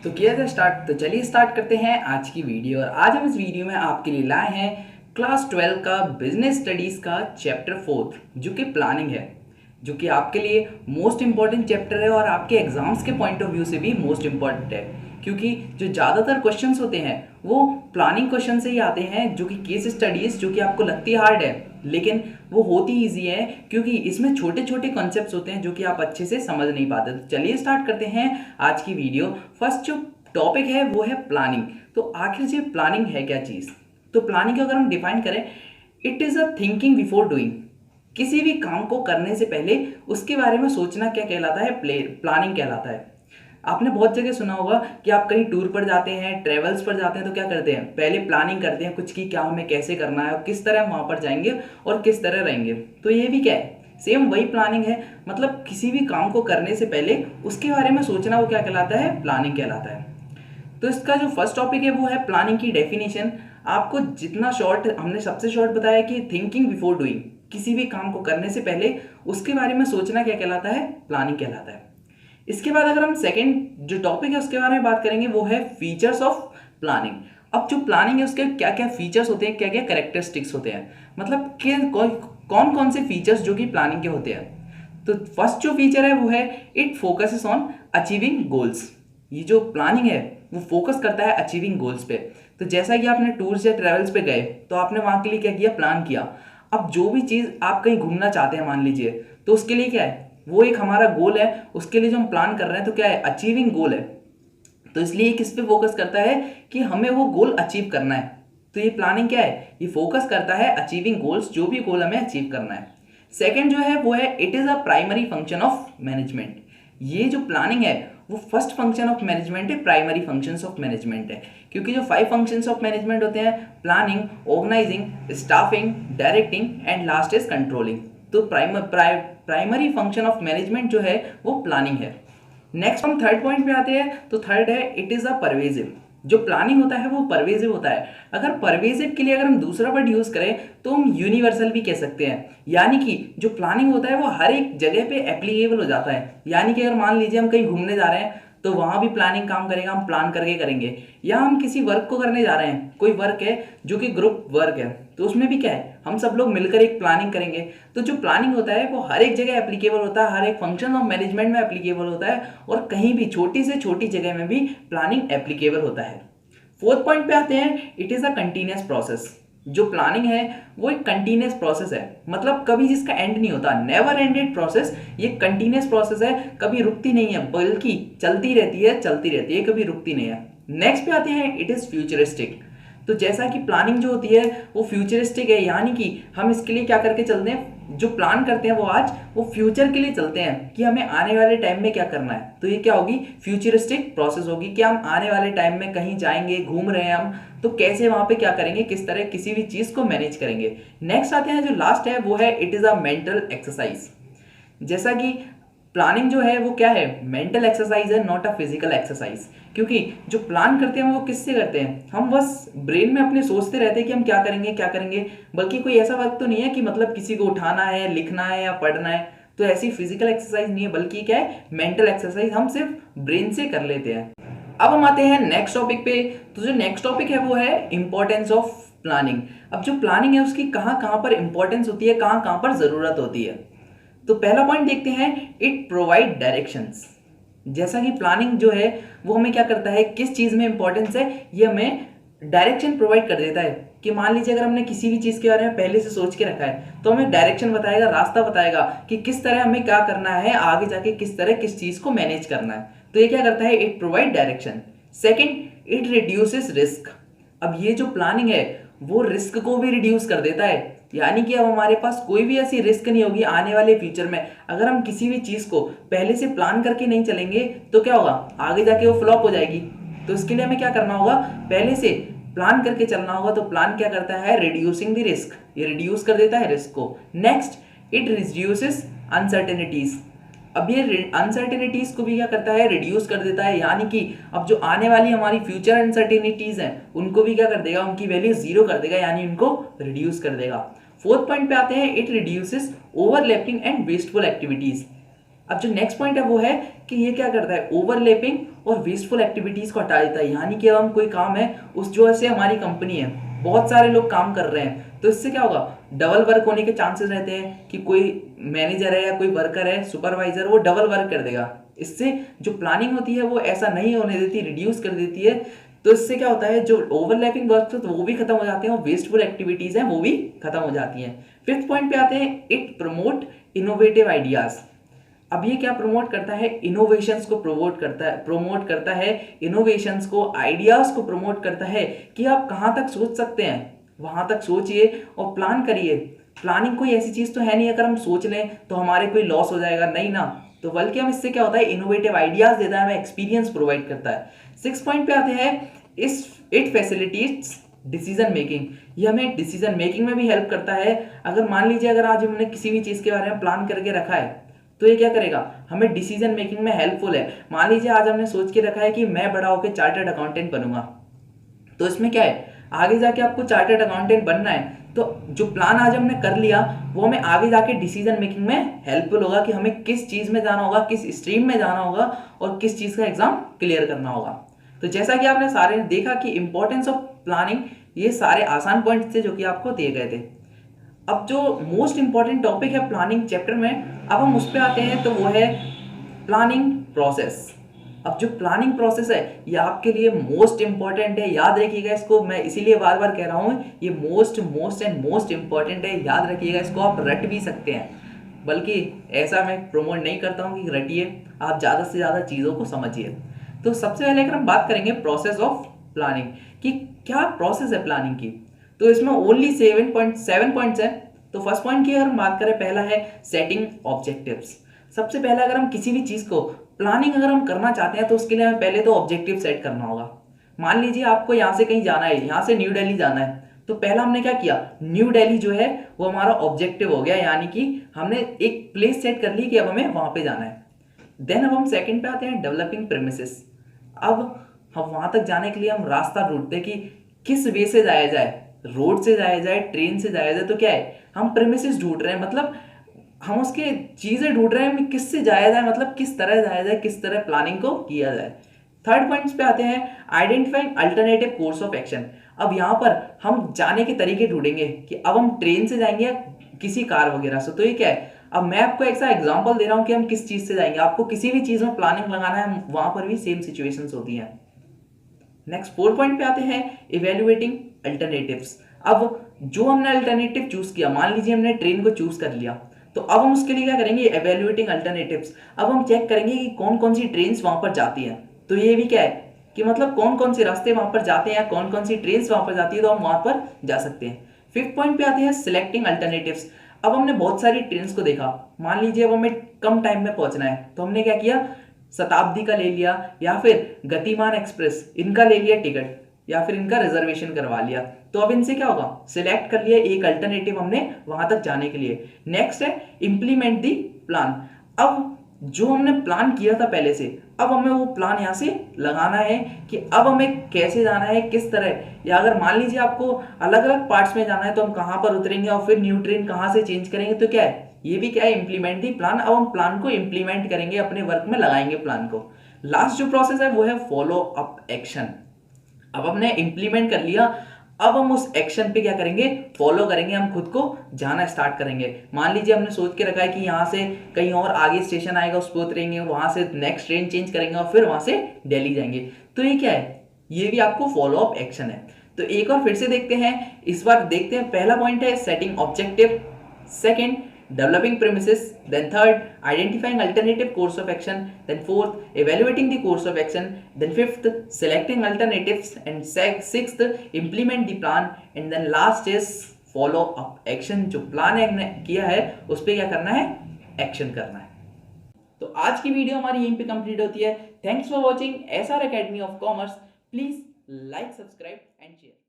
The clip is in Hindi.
तो किया जाए स्टार्ट। तो चलिए स्टार्ट करते हैं आज की वीडियो। और आज हम इस वीडियो में आपके लिए लाए हैं क्लास 12 का बिजनेस स्टडीज का चैप्टर 4 जो कि प्लानिंग है, जो कि आपके लिए मोस्ट इंपॉर्टेंट चैप्टर है और आपके एग्जाम्स के पॉइंट ऑफ व्यू से भी मोस्ट इंपॉर्टेंट है, क्योंकि जो ज़्यादातर क्वेश्चंस होते हैं वो प्लानिंग क्वेश्चन से ही आते हैं, जो कि केस स्टडीज जो कि आपको लगती हार्ड है लेकिन वो होती ईजी है, क्योंकि इसमें छोटे छोटे कॉन्सेप्ट्स होते हैं जो कि आप अच्छे से समझ नहीं पाते। तो चलिए स्टार्ट करते हैं आज की वीडियो। फर्स्ट जो टॉपिक है वो है प्लानिंग। तो आखिर ये प्लानिंग है क्या चीज़? तो प्लानिंग को अगर हम डिफाइन करें, it is a thinking before doing. किसी भी काम को करने से पहले उसके बारे में सोचना क्या कहलाता है? प्लानिंग कहलाता है। आपने बहुत जगह सुना होगा कि आप कहीं टूर पर जाते हैं, ट्रेवल्स पर जाते हैं, तो क्या करते हैं? पहले प्लानिंग करते हैं कुछ की, क्या हमें कैसे करना है और किस तरह वहां पर जाएंगे और किस तरह रहेंगे। तो ये भी क्या है? सेम वही प्लानिंग है। मतलब किसी भी काम को करने से पहले उसके बारे में सोचना, वो क्या कहलाता है? प्लानिंग कहलाता है। तो इसका जो फर्स्ट टॉपिक है वो है प्लानिंग की डेफिनेशन। आपको जितना शॉर्ट हमने सबसे शॉर्ट बताया कि थिंकिंग बिफोर डूइंग, किसी भी काम को करने से पहले उसके बारे में सोचना क्या कहलाता है? प्लानिंग कहलाता है। इसके बाद अगर हम सेकंड जो टॉपिक है उसके बारे में बात करेंगे वो है फीचर्स ऑफ प्लानिंग। अब जो प्लानिंग है उसके क्या क्या फीचर्स होते हैं, क्या क्या कैरेक्टरिस्टिक्स होते हैं, मतलब कि कौन कौन से फीचर्स जो कि प्लानिंग के होते हैं। तो फर्स्ट जो फीचर है वो है it focuses on achieving goals. ये जो प्लानिंग है वो फोकस करता है अचीविंग गोल्स पे। तो जैसा कि आपने टूर्स या ट्रेवल्स पे गए तो आपने वहां के लिए क्या किया? प्लान किया। अब जो भी चीज़ आप कहीं घूमना चाहते हैं मान लीजिए, तो उसके लिए क्या है? वो एक हमारा गोल है, उसके लिए जो हम प्लान कर रहे हैं तो क्या है? अचीविंग गोल है। तो इसलिए किस पे फोकस करता है कि हमें वो गोल अचीव करना है। तो ये प्लानिंग क्या है? ये फोकस करता है अचीविंग गोल्स, जो भी गोल हमें अचीव करना है। सेकंड जो है वो है it is a primary function of management. ये जो प्लानिंग है वो फर्स्ट फंक्शन ऑफ मैनेजमेंट है, प्राइमरी फंक्शंस ऑफ मैनेजमेंट है। क्योंकि जो 5 फंक्शंस ऑफ मैनेजमेंट होते हैं, planning, organising, staffing, directing and last is controlling. तो प्राइमरी फंक्शन ऑफ मैनेजमेंट जो है वो प्लानिंग है। नेक्स्ट हम थर्ड पॉइंट पे आते हैं। तो थर्ड है इट इज अ परवेजिव। जो प्लानिंग होता है वो परवेजिव होता है। अगर परवेजिव के लिए अगर हम दूसरा वर्ड यूज करें तो हम यूनिवर्सल भी कह सकते हैं। यानी कि जो प्लानिंग होता है वो हर एक जगह पे एप्लीकेबल हो जाता है। यानी कि अगर मान लीजिए हम कहीं घूमने जा रहे हैं तो वहां भी प्लानिंग काम करेगा, हम प्लान करके करेंगे। या हम किसी वर्क को करने जा रहे हैं, कोई वर्क है जो कि ग्रुप वर्क है, तो उसमें भी क्या है? हम सब लोग मिलकर एक प्लानिंग करेंगे। तो जो प्लानिंग होता है वो हर एक जगह एप्लीकेबल होता है, हर एक फंक्शन ऑफ मैनेजमेंट में एप्लीकेबल होता है, और कहीं भी छोटी से छोटी जगह में भी प्लानिंग एप्लीकेबल होता है। फोर्थ पॉइंट पे आते हैं, it is a continuous process. जो प्लानिंग है वो एक कंटिन्यूअस प्रोसेस है, मतलब कभी जिसका एंड नहीं होता, नेवर एंडेड प्रोसेस। ये कंटिन्यूअस प्रोसेस है, कभी रुकती नहीं है, बल्कि चलती रहती है, कभी रुकती नहीं है। नेक्स्ट पे आते हैं, इट इज फ्यूचरिस्टिक। तो जैसा कि प्लानिंग जो होती है वो फ्यूचरिस्टिक है, यानी कि हम इसके लिए क्या करके चलते हैं, जो प्लान करते हैं वो आज वो फ्यूचर के लिए चलते हैं कि हमें आने वाले टाइम में क्या करना है। तो ये क्या होगी? फ्यूचरिस्टिक प्रोसेस होगी कि हम आने वाले टाइम में कहीं जाएंगे, घूम रहे हैं हम, तो कैसे वहां पे क्या करेंगे, किस तरह किसी भी चीज को मैनेज करेंगे। नेक्स्ट आते हैं, जो लास्ट है वो है it is a mental exercise. जैसा कि प्लानिंग जो है वो क्या है? मेंटल एक्सरसाइज है, नॉट अ फिजिकल एक्सरसाइज। क्योंकि जो प्लान करते हैं वो किससे करते हैं? हम बस ब्रेन में अपने सोचते रहते हैं कि हम क्या करेंगे, बल्कि कोई ऐसा वर्क तो नहीं है कि मतलब किसी को उठाना है, लिखना है या पढ़ना है। तो ऐसी फिजिकल एक्सरसाइज नहीं है, बल्कि क्या है? मेंटल एक्सरसाइज हम सिर्फ ब्रेन से कर लेते हैं। अब हम आते हैं नेक्स्ट टॉपिक पे। तो जो नेक्स्ट टॉपिक है वो है इंपॉर्टेंस ऑफ प्लानिंग। अब जो प्लानिंग है उसकी कहाँ कहाँ पर इंपॉर्टेंस होती है, कहाँ कहाँ पर जरूरत होती है। तो पहला पॉइंट देखते हैं, इट प्रोवाइड डायरेक्शंस। जैसा कि प्लानिंग जो है वो हमें क्या करता है, किस चीज में इंपॉर्टेंस है, ये हमें डायरेक्शन प्रोवाइड कर देता है। कि मान लीजिए अगर हमने किसी भी चीज के बारे में पहले से सोच के रखा है तो हमें डायरेक्शन बताएगा, रास्ता बताएगा कि किस तरह हमें क्या करना है, आगे जाके किस तरह किस चीज को मैनेज करना है। तो ये क्या करता है? It provide direction. Second, it reduces risk. अब ये जो प्लानिंग है वो रिस्क को भी रिड्यूस कर देता है। यानी कि अब हमारे पास कोई भी ऐसी रिस्क नहीं होगी आने वाले फ्यूचर में। अगर हम किसी भी चीज को पहले से प्लान करके नहीं चलेंगे तो क्या होगा? आगे जाके वो फ्लॉप हो जाएगी। तो इसके लिए हमें क्या करना होगा? पहले से प्लान करके चलना होगा। तो प्लान क्या करता है? Reducing the risk. ये रिड्यूस कर देता है रिस्क को। Next, it reduces uncertainties. अब ये अनसर्टेनिटीज को भी क्या करता है? रिड्यूस कर देता है। यानी कि अब जो आने वाली हमारी फ्यूचर अनसर्टेनिटीज हैं उनको भी क्या कर देगा? उनकी वैल्यू जीरो कर देगा, यानी उनको रिड्यूस कर देगा। फोर्थ पॉइंट पे आते हैं, it reduces overlapping and wasteful activities. अब जो नेक्स्ट पॉइंट है वो है कि ये क्या करता है, ओवरलैपिंग और वेस्टफुल एक्टिविटीज को हटा देता है। यानी कि अब हम कोई काम है, उस जो से हमारी कंपनी है, बहुत सारे लोग काम कर रहे हैं, तो इससे क्या होगा, डबल वर्क होने के चांसेस रहते हैं कि कोई मैनेजर है या कोई वर्कर है, सुपरवाइजर, वो डबल वर्क कर देगा। इससे जो प्लानिंग होती है वो ऐसा नहीं होने देती, रिड्यूस कर देती है। तो इससे क्या होता है, जो ओवरलैपिंग वर्क तो वो भी खत्म हो जाते हैं और वेस्टफुल एक्टिविटीज हैं वो भी खत्म हो जाती हैं। फिफ्थ पॉइंट पे आते हैं, इट प्रमोट इनोवेटिव आइडियाज। अब ये क्या प्रमोट करता है, इनोवेशंस को प्रमोट करता है इनोवेशंस को, आइडियाज को प्रमोट करता है कि आप कहाँ तक सोच सकते हैं वहां तक सोचिए और प्लान करिए। प्लानिंग कोई ऐसी चीज तो है नहीं अगर हम सोच लें तो हमारे कोई लॉस हो जाएगा, नहीं ना। तो बल्कि हम इससे क्या होता है, इनोवेटिव आइडियाज देता है, हमें एक्सपीरियंस प्रोवाइड करता है। सिक्स पॉइंट पे आते हैं, इस इट फैसिलिटीज डिसीजन मेकिंग। ये हमें डिसीजन मेकिंग में भी हेल्प करता है। अगर मान लीजिए अगर आज हमने किसी भी चीज के बारे में प्लान करके रखा है तो ये क्या करेगा, हमें डिसीजन मेकिंग में हेल्पफुल है। मान लीजिए आज हमने सोच के रखा है कि मैं बड़ा होकर चार्टर्ड अकाउंटेंट बनूंगा, तो इसमें क्या है, आगे जाके आपको चार्टर्ड अकाउंटेंट बनना है, तो जो प्लान आज हमने कर लिया वो हमें आगे जाके डिसीजन मेकिंग में हेल्पफुल होगा कि हमें किस चीज में जाना होगा, किस स्ट्रीम में जाना होगा और किस चीज का एग्जाम क्लियर करना होगा। तो जैसा कि आपने सारे देखा कि इंपॉर्टेंस ऑफ प्लानिंग, ये सारे आसान पॉइंट्स थे जो कि आपको दिए गए थे। अब जो मोस्ट इंपॉर्टेंट टॉपिक है प्लानिंग चैप्टर में, अब हम उस पर आते हैं, तो वो है प्लानिंग प्रोसेस। अब जो प्लानिंग प्रोसेस है ये आपके लिए मोस्ट इंपॉर्टेंट है, याद रखिएगा इसको, मैं इसीलिए बार बार कह रहा हूं ये मोस्ट इंपॉर्टेंट है, याद रखिएगा इसको। आप रट भी सकते हैं, बल्कि ऐसा मैं प्रमोट नहीं करता हूं कि रटिए, आप ज़्यादा से ज़्यादा चीज़ों को समझिए। तो सबसे पहले अगर हम बात करेंगे प्रोसेस ऑफ प्लानिंग कि क्या प्रोसेस है प्लानिंग की, तो इसमें ओनली 7 पॉइंट्स हैं। तो फर्स्ट पॉइंट की अगर हम बात करें, पहला है सेटिंग ऑब्जेक्टिव्स। सबसे पहले अगर हम किसी भी चीज़ को प्लानिंग अगर हम करना चाहते हैं तो उसके लिए हमें पहले तो ऑब्जेक्टिव सेट करना होगा। मान लीजिए आपको यहाँ से कहीं जाना है, यहाँ से न्यू दिल्ली जाना है, तो पहला हमने क्या किया, न्यू दिल्ली जो है वो हमारा ऑब्जेक्टिव हो गया, यानी कि हमने एक प्लेस सेट कर ली कि अब हमें वहां पे जाना है। देन अब हम सेकंड पे आते हैं, डेवलपिंग प्रेमिसेस। अब हम वहां तक जाने के लिए हम रास्ता ढूंढते कि किस वे से जाया जाए, रोड से जाया जाए, ट्रेन से जाया जाए, तो क्या है, हम प्रेमिसेस ढूंढ रहे हैं, मतलब हम उसके चीजें ढूंढ रहे हैं किससे जाया जाए, मतलब किस तरह जाया जाए, किस तरह प्लानिंग को किया जाए। थर्ड पॉइंट्स पे आते हैं, identifying alternative course of action. अब यहाँ पर हम जाने के तरीके ढूंढेंगे कि अब हम ट्रेन से जाएंगे या किसी कार वगैरह से। तो ये क्या है, अब मैं आपको ऐसा एग्जांपल दे रहा हूँ कि हम किस चीज से जाएंगे, आपको किसी भी चीज में प्लानिंग लगाना है, वहां पर भी सेम सिचुएशंस होती हैं। नेक्स्ट 4 पॉइंट पे आते हैं, इवेल्युएटिंग अल्टरनेटिव्स। अब जो हमने अल्टरनेटिव चूज किया, मान लीजिए हमने ट्रेन को चूज कर लिया, तो अब हम उसके लिए क्या करेंगे, इवेल्युएटिंग अल्टरनेटिव्स। अब हम चेक करेंगे कि कौन कौन सी ट्रेन वहां पर जाती हैं। तो ये भी क्या है कि मतलब कौन कौन से रास्ते वहां पर जाते हैं या कौन कौन सी ट्रेन वहां पर जाती है, तो हम वहां पर जा सकते हैं। फिफ्थ पॉइंट पे आते हैं, सिलेक्टिंग अल्टरनेटिव्स। अब हमने बहुत सारी ट्रेन को देखा, मान लीजिए अब हमें कम टाइम में पहुंचना है, तो हमने क्या किया, शताब्दी का ले लिया या फिर गतिमान एक्सप्रेस, इनका ले लिया टिकट या फिर इनका रिजर्वेशन करवा लिया। तो अब इनसे क्या होगा, सिलेक्ट कर लिया एक अल्टरनेटिव हमने वहां तक जाने के लिए। नेक्स्ट है इंप्लीमेंट दी प्लान। अब जो हमने प्लान किया था पहले से, अब हमें वो प्लान यहाँ से लगाना है कि अब हमें कैसे जाना है, किस तरह, या अगर मान लीजिए आपको अलग अलग पार्ट्स में जाना है तो हम कहाँ पर उतरेंगे और फिर न्यू ट्रेन कहाँ से चेंज करेंगे। तो क्या है, ये भी क्या है, इंप्लीमेंट दी प्लान। अब हम प्लान को इंप्लीमेंट करेंगे, अपने वर्क में लगाएंगे प्लान को। लास्ट जो प्रोसेस है वो है फॉलो अप एक्शन। अब हमने इंप्लीमेंट कर लिया, अब हम उस एक्शन पे क्या करेंगे, फॉलो करेंगे, हम खुद को जाना स्टार्ट करेंगे। मान लीजिए हमने सोच के रखा है कि यहाँ से कहीं और आगे स्टेशन आएगा, उस पर उतरेंगे, वहां से नेक्स्ट ट्रेन चेंज करेंगे और फिर वहां से दिल्ली जाएंगे। तो ये क्या है, ये भी आपको फॉलो अप एक्शन है। तो एक और फिर से देखते हैं, इस बार देखते हैं। पहला पॉइंट है setting objective, second developing premises, then third identifying alternative course of action, then fourth evaluating the course of action, then fifth selecting alternatives, and sixth implement the plan, and then last is follow up action। जो प्लान किया है उस पर क्या करना है, एक्शन करना है। तो आज की वीडियो हमारी यहीं पे कंप्लीट होती है। Thanks for watching SR Academy of Commerce। Please like, subscribe and share.